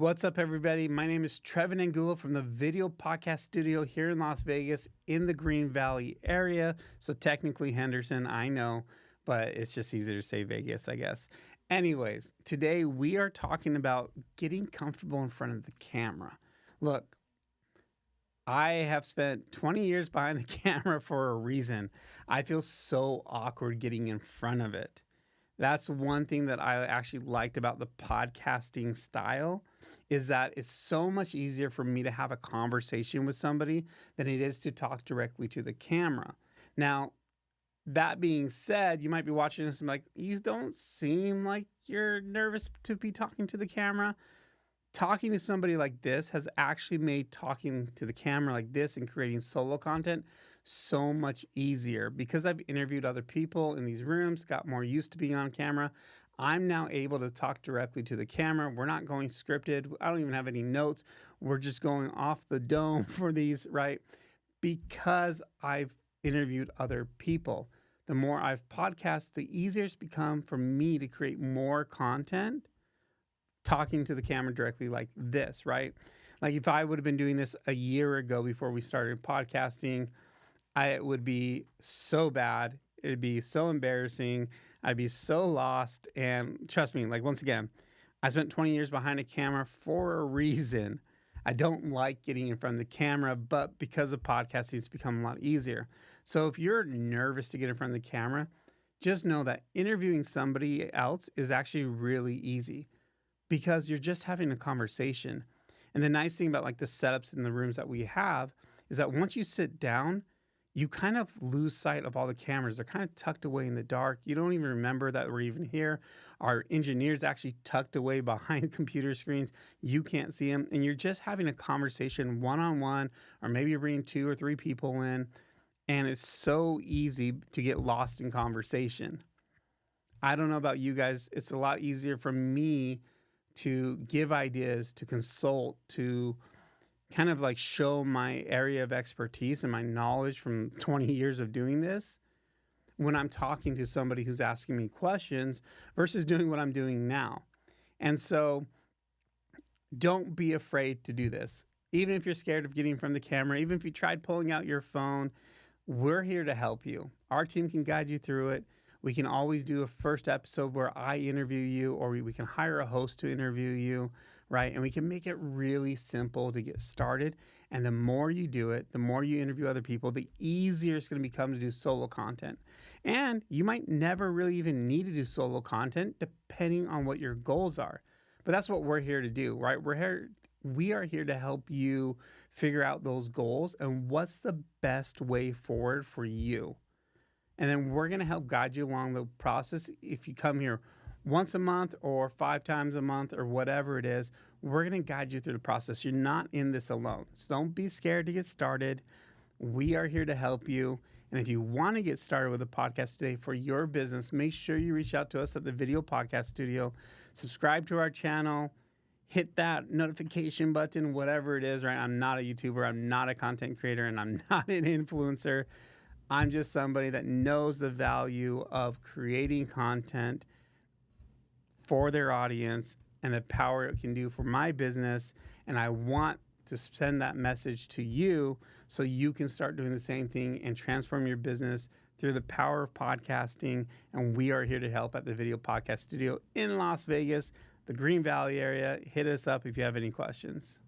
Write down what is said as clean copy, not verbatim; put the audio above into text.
What's up, everybody? My name is Trevin Angulo from the Video Podcast Studio here in Las Vegas in the Green Valley area. So technically Henderson, I know, but it's just easier to say Vegas, I guess. Anyways, today we are talking about getting comfortable in front of the camera. Look, I have spent 20 years behind the camera for a reason. I feel so awkward getting in front of it. That's one thing that I actually liked about the podcasting style is that it's so much easier for me to have a conversation with somebody than it is to talk directly to the camera. Now, that being said, you might be watching this and be like, you don't seem like you're nervous to be talking to the camera. Talking to somebody like this has actually made talking to the camera like this and creating solo content so much easier because I've interviewed other people in these rooms, got more used to being on camera. I'm now able to talk directly to the camera. We're not going scripted. I don't even have any notes. We're just going off the dome for these, right? Because I've interviewed other people. The more I've podcasted, the easier it's become for me to create more content talking to the camera directly like this, right? Like if I would have been doing this a year ago before we started podcasting, it would be so bad. It'd be so embarrassing. I'd be so lost. And trust me, like once again, I spent 20 years behind a camera for a reason. I don't like getting in front of the camera, but because of podcasting, it's become a lot easier. So if you're nervous to get in front of the camera, just know that interviewing somebody else is actually really easy because you're just having a conversation. And the nice thing about like the setups in the rooms that we have is that once you sit down, you kind of lose sight of all the cameras. They're kind of tucked away in the dark. You don't even remember that we're even here. Our engineer's actually tucked away behind computer screens. You can't see them. And you're just having a conversation one-on-one, or maybe you're bringing 2 or 3 people in. And it's so easy to get lost in conversation. I don't know about you guys. It's a lot easier for me to give ideas, to consult, to kind of like show my area of expertise and my knowledge from 20 years of doing this when I'm talking to somebody who's asking me questions versus doing what I'm doing now. And so don't be afraid to do this. Even if you're scared of getting from the camera, even if you tried pulling out your phone, we're here to help you. Our team can guide you through it. We can always do a first episode where I interview you, or we can hire a host to interview you, right? And we can make it really simple to get started. And the more you do it, the more you interview other people, the easier it's going to become to do solo content. And you might never really even need to do solo content depending on what your goals are. But that's what we're here to do, right? We are here to help you figure out those goals and what's the best way forward for you. And then we're going to help guide you along the process. If you come here once a month or 5 times a month or whatever it is, we're going to guide you through the process. You're not in this alone. So don't be scared to get started. We are here to help you. And if you want to get started with a podcast today for your business, make sure you reach out to us at the Video Podcast Studio. Subscribe to our channel. Hit that notification button, whatever it is, right? I'm not a YouTuber. I'm not a content creator, and I'm not an influencer. I'm just somebody that knows the value of creating content for their audience and the power it can do for my business. And I want to send that message to you so you can start doing the same thing and transform your business through the power of podcasting. And we are here to help at the Video Podcast Studio in Las Vegas, the Green Valley area. Hit us up if you have any questions.